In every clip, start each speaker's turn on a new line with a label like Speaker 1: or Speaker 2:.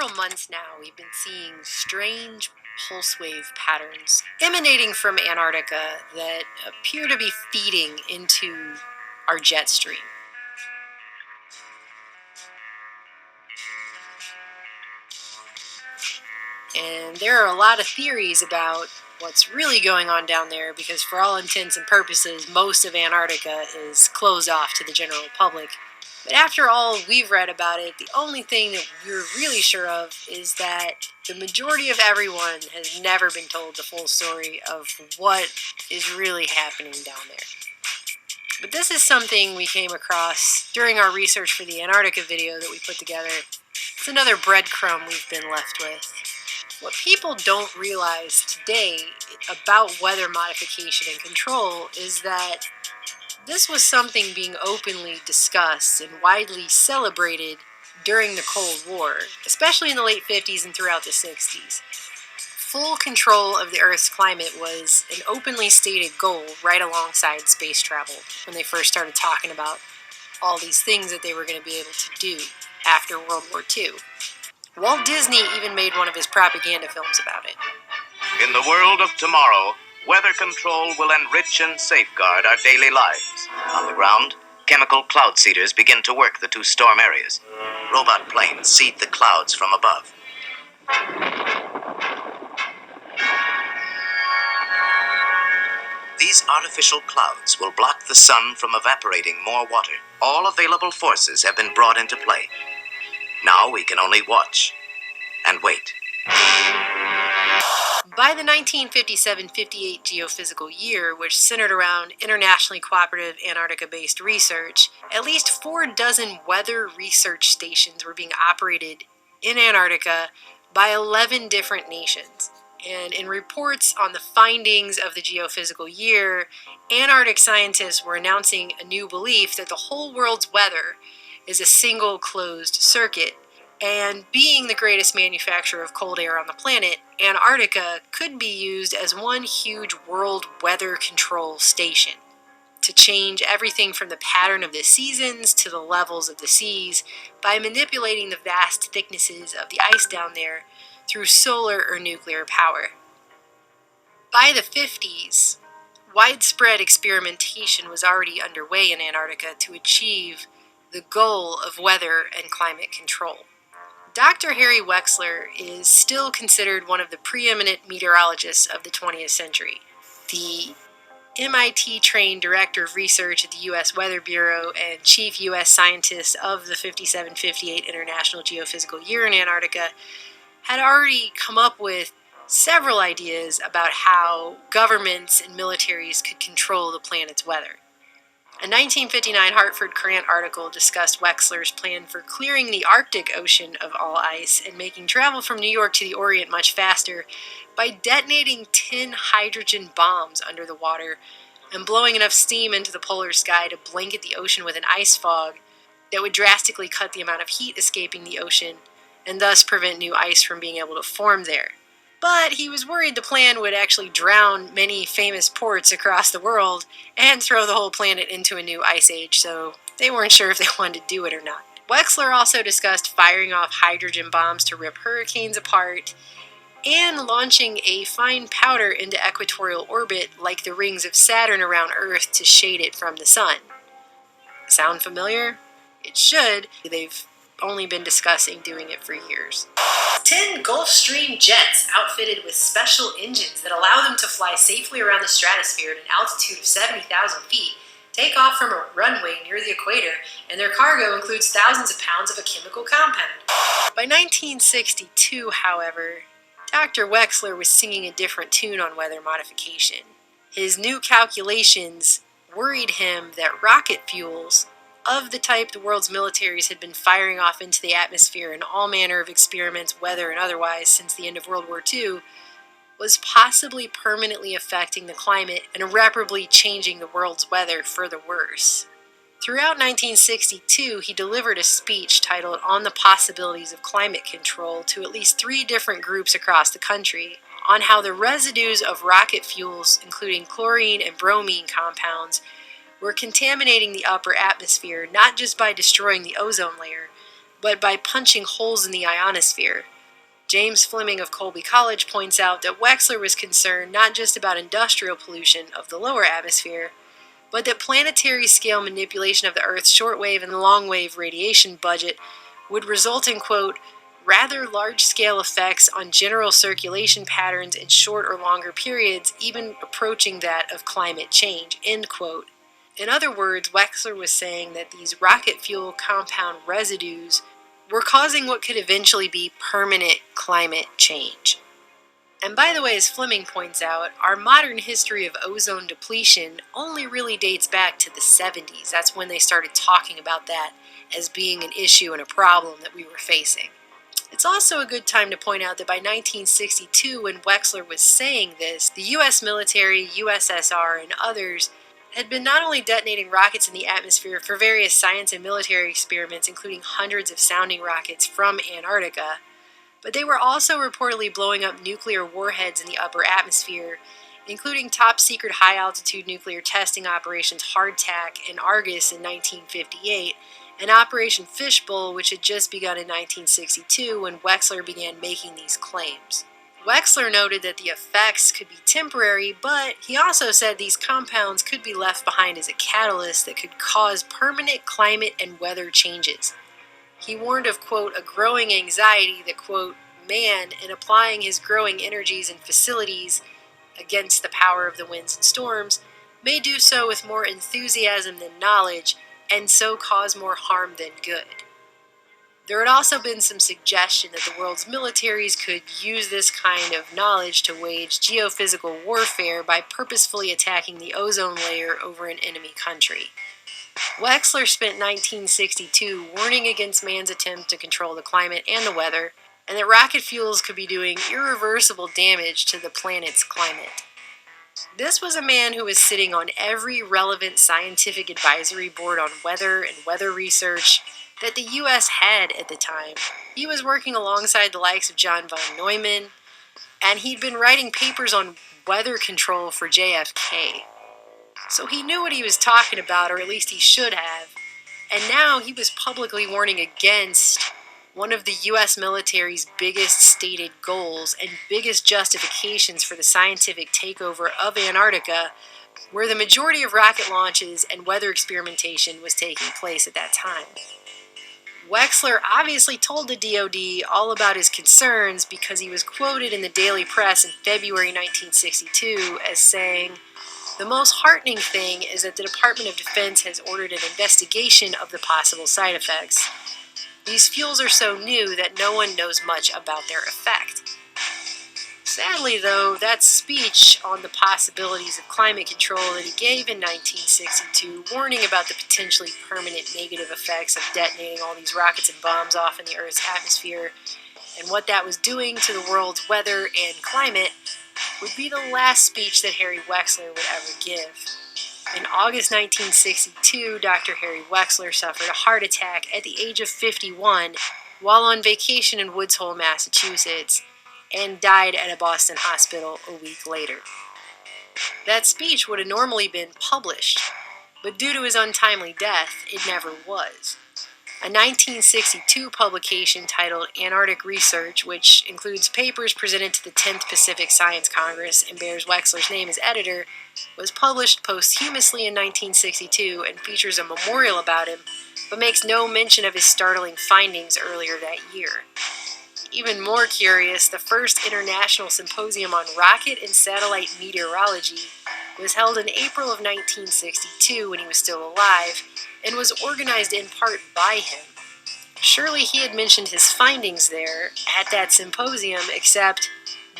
Speaker 1: several months now, we've been seeing strange pulse wave patterns emanating from Antarctica that appear to be feeding into our jet stream. And there are a lot of theories about what's really going on down there because, for all intents and purposes, most of Antarctica is closed off to the general public. But after all we've read about it, the only thing that we're really sure of is that the majority of everyone has never been told the full story of what is really happening down there. But this is something we came across during our research for the Antarctica video that we put together. It's another breadcrumb we've been left with. What people don't realize today about weather modification and control is that this was something being openly discussed and widely celebrated during the Cold War, especially in the late 50s and throughout the 60s. Full control of the Earth's climate was an openly stated goal right alongside space travel when they first started talking about all these things that they were going to be able to do after World War II. Walt Disney even made one of his propaganda films about it.
Speaker 2: In the world of tomorrow, weather control will enrich and safeguard our daily lives. On the ground, chemical cloud seeders begin to work the two storm areas. Robot planes seed the clouds from above. These artificial clouds will block the sun from evaporating more water. All available forces have been brought into play. Now we can only watch and wait.
Speaker 1: By the 1957-58 geophysical year, which centered around internationally cooperative Antarctica-based research, at least 4 dozen weather research stations were being operated in Antarctica by 11 different nations. And in reports on the findings of the geophysical year, Antarctic scientists were announcing a new belief that the whole world's weather is a single closed circuit, and being the greatest manufacturer of cold air on the planet, Antarctica could be used as one huge world weather control station to change everything from the pattern of the seasons to the levels of the seas by manipulating the vast thicknesses of the ice down there through solar or nuclear power. By the 50s, widespread experimentation was already underway in Antarctica to achieve the goal of weather and climate control. Dr. Harry Wexler is still considered one of the preeminent meteorologists of the 20th century. The MIT-trained director of research at the U.S. Weather Bureau and chief U.S. scientist of the 57-58 International Geophysical Year in Antarctica had already come up with several ideas about how governments and militaries could control the planet's weather. A 1959 Hartford Courant article discussed Wexler's plan for clearing the Arctic Ocean of all ice and making travel from New York to the Orient much faster by detonating 10 hydrogen bombs under the water and blowing enough steam into the polar sky to blanket the ocean with an ice fog that would drastically cut the amount of heat escaping the ocean and thus prevent new ice from being able to form there. But he was worried the plan would actually drown many famous ports across the world and throw the whole planet into a new ice age, so they weren't sure if they wanted to do it or not. Wexler also discussed firing off hydrogen bombs to rip hurricanes apart and launching a fine powder into equatorial orbit like the rings of Saturn around Earth to shade it from the sun. Sound familiar? It should. They've only been discussing doing it for years. 10 Gulfstream jets outfitted with special engines that allow them to fly safely around the stratosphere at an altitude of 70,000 feet take off from a runway near the equator, and their cargo includes thousands of pounds of a chemical compound. By 1962, however, Dr. Wexler was singing a different tune on weather modification. His new calculations worried him that rocket fuels of the type the world's militaries had been firing off into the atmosphere in all manner of experiments, weather and otherwise, since the end of World War II, was possibly permanently affecting the climate and irreparably changing the world's weather for the worse. Throughout 1962, he delivered a speech titled "On the Possibilities of Climate Control" to at least 3 different groups across the country on how the residues of rocket fuels, including chlorine and bromine compounds, were contaminating the upper atmosphere not just by destroying the ozone layer, but by punching holes in the ionosphere. James Fleming of Colby College points out that Wexler was concerned not just about industrial pollution of the lower atmosphere, but that planetary-scale manipulation of the Earth's shortwave and long-wave radiation budget would result in, quote, rather large-scale effects on general circulation patterns in short or longer periods, even approaching that of climate change, end quote. In other words, Wexler was saying that these rocket fuel compound residues were causing what could eventually be permanent climate change. And by the way, as Fleming points out, our modern history of ozone depletion only really dates back to the 70s. That's when they started talking about that as being an issue and a problem that we were facing. It's also a good time to point out that by 1962, when Wexler was saying this, the U.S. military, USSR, and others had been not only detonating rockets in the atmosphere for various science and military experiments, including hundreds of sounding rockets from Antarctica, but they were also reportedly blowing up nuclear warheads in the upper atmosphere, including top-secret high-altitude nuclear testing operations Hardtack and Argus in 1958, and Operation Fishbowl, which had just begun in 1962 when Wexler began making these claims. Wexler noted that the effects could be temporary, but he also said these compounds could be left behind as a catalyst that could cause permanent climate and weather changes. He warned of, quote, a growing anxiety that, quote, man, in applying his growing energies and facilities against the power of the winds and storms, may do so with more enthusiasm than knowledge, and so cause more harm than good. There had also been some suggestion that the world's militaries could use this kind of knowledge to wage geophysical warfare by purposefully attacking the ozone layer over an enemy country. Wexler spent 1962 warning against man's attempt to control the climate and the weather, and that rocket fuels could be doing irreversible damage to the planet's climate. This was a man who was sitting on every relevant scientific advisory board on weather and weather research that the U.S. had at the time. He was working alongside the likes of John von Neumann, and he'd been writing papers on weather control for JFK. So he knew what he was talking about, or at least he should have, and now he was publicly warning against one of the U.S. military's biggest stated goals and biggest justifications for the scientific takeover of Antarctica, where the majority of rocket launches and weather experimentation was taking place at that time. Wexler obviously told the DoD all about his concerns because he was quoted in the daily press in February 1962 as saying, "The most heartening thing is that the Department of Defense has ordered an investigation of the possible side effects. These fuels are so new that no one knows much about their effect." Sadly, though, that speech on the possibilities of climate control that he gave in 1962, warning about the potentially permanent negative effects of detonating all these rockets and bombs off in the Earth's atmosphere, and what that was doing to the world's weather and climate, would be the last speech that Harry Wexler would ever give. In August 1962, Dr. Harry Wexler suffered a heart attack at the age of 51 while on vacation in Woods Hole, Massachusetts, and died at a Boston hospital a week later. That speech would have normally been published, but due to his untimely death, it never was. A 1962 publication titled Antarctic Research, which includes papers presented to the 10th Pacific Science Congress and bears Wexler's name as editor, was published posthumously in 1962 and features a memorial about him, but makes no mention of his startling findings earlier that year. Even more curious, the first international symposium on rocket and satellite meteorology was held in April of 1962 when he was still alive, and was organized in part by him. Surely he had mentioned his findings there at that symposium, except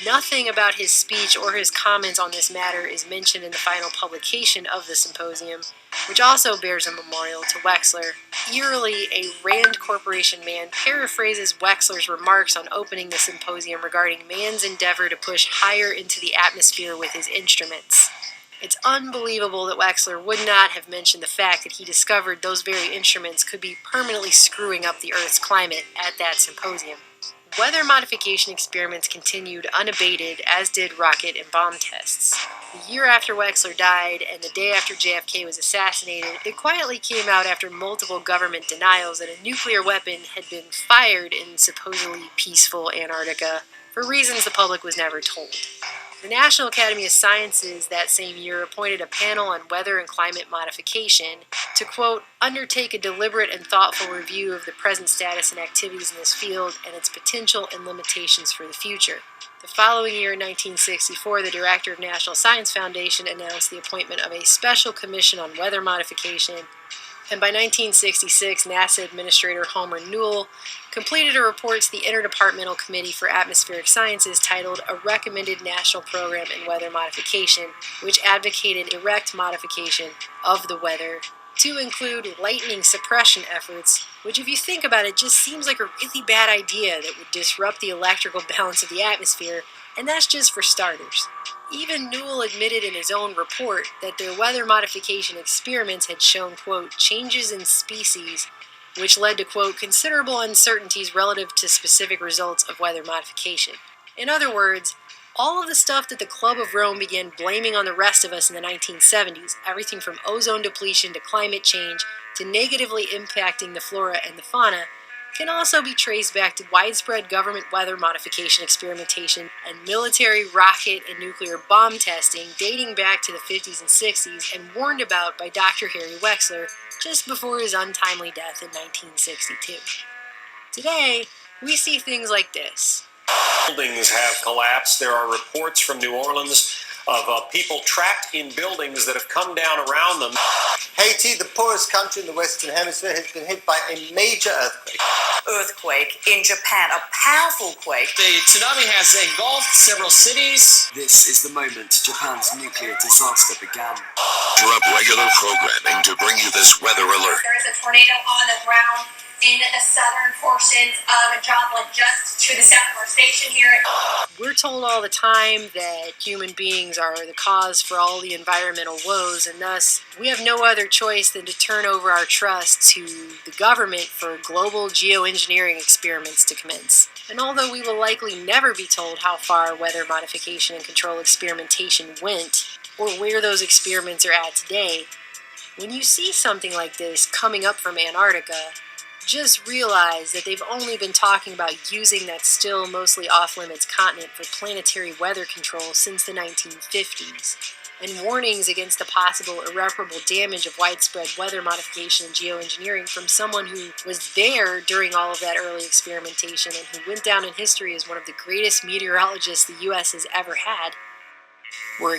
Speaker 1: nothing about his speech or his comments on this matter is mentioned in the final publication of the symposium, which also bears a memorial to Wexler. Eerily, a Rand Corporation man paraphrases Wexler's remarks on opening the symposium regarding man's endeavor to push higher into the atmosphere with his instruments. It's unbelievable that Wexler would not have mentioned the fact that he discovered those very instruments could be permanently screwing up the Earth's climate at that symposium. Weather modification experiments continued unabated, as did rocket and bomb tests. The year after Wexler died and the day after JFK was assassinated, it quietly came out after multiple government denials that a nuclear weapon had been fired in supposedly peaceful Antarctica for reasons the public was never told. The National Academy of Sciences that same year appointed a panel on weather and climate modification to, quote, undertake a deliberate and thoughtful review of the present status and activities in this field and its potential and limitations for the future. The following year, in 1964, the director of National Science Foundation announced the appointment of a special commission on weather modification, and by 1966, NASA Administrator Homer Newell completed a report to the Interdepartmental Committee for Atmospheric Sciences titled A Recommended National Program in Weather Modification, which advocated direct modification of the weather to include lightning suppression efforts, which, if you think about it, just seems like a really bad idea that would disrupt the electrical balance of the atmosphere, and that's just for starters. Even Newell admitted in his own report that their weather modification experiments had shown, quote, changes in species, which led to, quote, considerable uncertainties relative to specific results of weather modification. In other words, all of the stuff that the Club of Rome began blaming on the rest of us in the 1970s, everything from ozone depletion to climate change to negatively impacting the flora and the fauna, can also be traced back to widespread government weather modification experimentation and military rocket and nuclear bomb testing dating back to the 50s and 60s and warned about by Dr. Harry Wexler just before his untimely death in 1962. Today, we see things like this.
Speaker 3: Buildings have collapsed. There are reports from New Orleans of people trapped in buildings that have come down around them.
Speaker 4: Haiti, the poorest country in the Western Hemisphere, has been hit by a major earthquake.
Speaker 5: Earthquake in Japan, a powerful quake.
Speaker 6: The tsunami has engulfed several cities.
Speaker 7: This is the moment Japan's nuclear disaster began.
Speaker 8: Interrupt regular programming to bring you this weather alert.
Speaker 9: There is a tornado on the ground in the southern portions of Joplin, just to the south of our station here.
Speaker 1: We're told all the time that human beings are the cause for all the environmental woes, and thus we have no other choice than to turn over our trust to the government for global geoengineering experiments to commence. And although we will likely never be told how far weather modification and control experimentation went, or where those experiments are at today, when you see something like this coming up from Antarctica, just realize that they've only been talking about using that still mostly off-limits continent for planetary weather control since the 1950s, and warnings against the possible irreparable damage of widespread weather modification and geoengineering from someone who was there during all of that early experimentation and who went down in history as one of the greatest meteorologists the U.S. has ever had, were